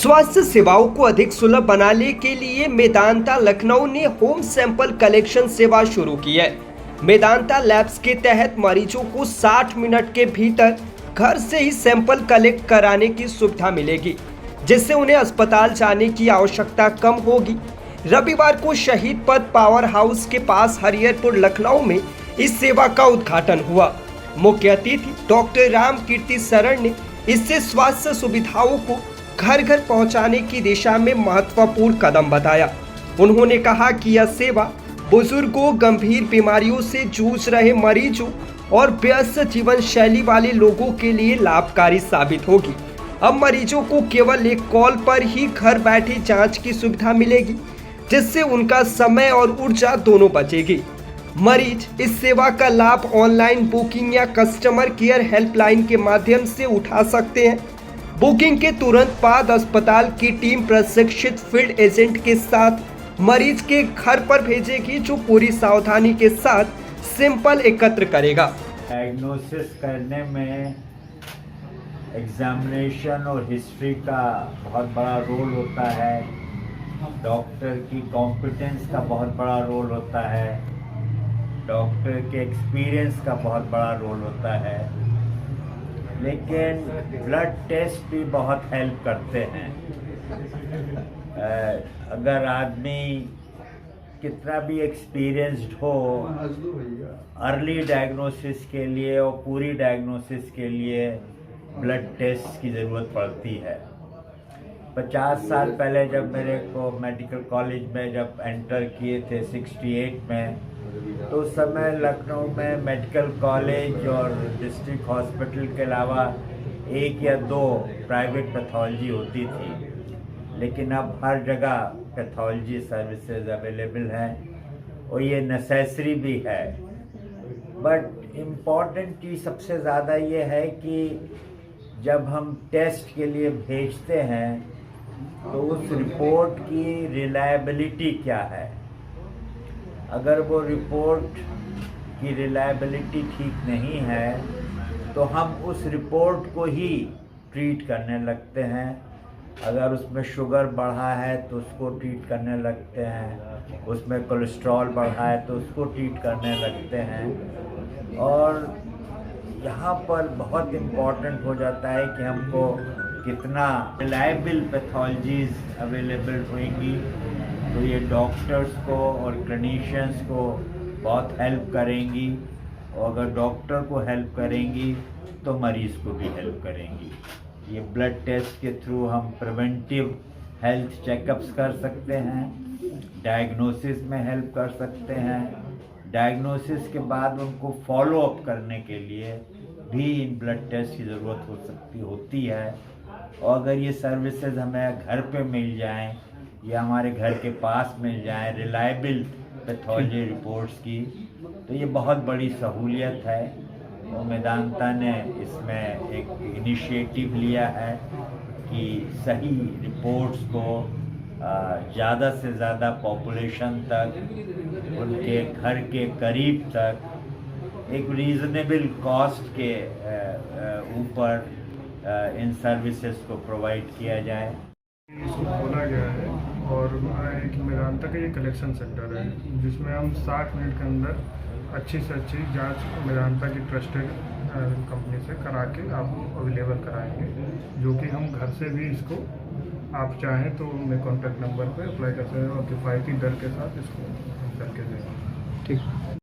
स्वास्थ्य सेवाओं को अधिक सुलभ बनाने के लिए मेदांता लखनऊ ने होम सैंपल कलेक्शन सेवा शुरू की है। मेदांता लैब्स के तहत मरीजों को 60 मिनट के भीतर घर से ही सैंपल कलेक्ट कराने की सुविधा मिलेगी, जिससे उन्हें अस्पताल जाने की आवश्यकता कम होगी। रविवार को शहीद पथ पावर हाउस के पास हरिहरपुर लखनऊ में इस सेवा का उद्घाटन हुआ। मुख्य अतिथि डॉक्टर राम कीर्ति शरण ने इससे स्वास्थ्य सुविधाओं को घर घर पहुंचाने की दिशा में महत्वपूर्ण कदम बताया। उन्होंने कहा कि यह सेवा बुजुर्गों, गंभीर बीमारियों से जूझ रहे मरीजों और व्यस्त जीवन शैली वाले लोगों के लिए लाभकारी साबित होगी। अब मरीजों को केवल एक कॉल पर ही घर बैठे जांच की सुविधा मिलेगी, जिससे उनका समय और ऊर्जा दोनों बचेगी। मरीज इस सेवा का लाभ ऑनलाइन बुकिंग या कस्टमर केयर हेल्पलाइन के माध्यम से उठा सकते हैं। बुकिंग के तुरंत बाद अस्पताल की टीम प्रशिक्षित फील्ड एजेंट के साथ मरीज के घर पर भेजेगी, जो पूरी सावधानी के साथ सैंपल एकत्र करेगा। डायग्नोसिस करने में एग्जामिनेशन और हिस्ट्री का बहुत बड़ा रोल होता है। डॉक्टर की कॉम्पिटेंस का बहुत बड़ा रोल होता है। डॉक्टर के एक्सपीरियंस का बहुत बड़ा रोल होता है। लेकिन ब्लड टेस्ट भी बहुत हेल्प करते हैं। अगर आदमी कितना भी एक्सपीरियंस्ड हो, अर्ली डायग्नोसिस के लिए और पूरी डायग्नोसिस के लिए ब्लड टेस्ट की ज़रूरत पड़ती है। 50 साल पहले जब मेरे को मेडिकल कॉलेज में जब एंटर किए थे 68 में, तो उस समय लखनऊ में मेडिकल कॉलेज और डिस्ट्रिक्ट हॉस्पिटल के अलावा 1 या 2 प्राइवेट पैथोलॉजी होती थी। लेकिन अब हर जगह पैथोलॉजी सर्विसेज अवेलेबल हैं और ये नेसेसरी भी है। बट इम्पॉर्टेंट चीज़ सबसे ज़्यादा ये है कि जब हम टेस्ट के लिए भेजते हैं तो उस रिपोर्ट की रिलायबिलिटी क्या है। अगर वो रिपोर्ट की रिलायबिलिटी ठीक नहीं है तो हम उस रिपोर्ट को ही ट्रीट करने लगते हैं। अगर उसमें शुगर बढ़ा है तो उसको ट्रीट करने लगते हैं, उसमें कोलेस्ट्रॉल बढ़ा है तो उसको ट्रीट करने लगते हैं। और यहाँ पर बहुत इम्पॉर्टेंट हो जाता है कि हमको कितना रिलायबल पैथोलॉजीज अवेलेबल होंगी, तो ये डॉक्टर्स को और क्लिनिशियंस को बहुत हेल्प करेंगी। और अगर डॉक्टर को हेल्प करेंगी तो मरीज़ को भी हेल्प करेंगी। ये ब्लड टेस्ट के थ्रू हम प्रिवेंटिव हेल्थ चेकअप्स कर सकते हैं, डायग्नोसिस में हेल्प कर सकते हैं। डायग्नोसिस के बाद उनको फॉलो अप करने के लिए भी इन ब्लड टेस्ट की ज़रूरत होती है। और अगर ये सर्विसेज हमें घर पे मिल जाएं या हमारे घर के पास मिल जाएं रिलायबल पैथोलॉजी रिपोर्ट्स की, तो ये बहुत बड़ी सहूलियत है। और मेदांता ने इसमें एक इनिशिएटिव लिया है कि सही रिपोर्ट्स को ज़्यादा से ज़्यादा पॉपुलेशन तक, उनके घर के करीब तक एक रीज़नेबल कॉस्ट के ऊपर इन सर्विसेज को प्रोवाइड किया जाए। इसको खोला गया है और एक मेदांता का ये कलेक्शन सेंटर है, जिसमें हम 60 मिनट के अंदर अच्छी से अच्छी जांच मेदांता की ट्रस्टेड कंपनी से करा के आपको अवेलेबल कराएंगे, जो कि हम घर से भी इसको आप चाहें तो मेरे कॉन्टैक्ट नंबर पर अप्लाई कर सकते हैं और किफ़ायती दर के साथ इसको करके देंगे। ठीक।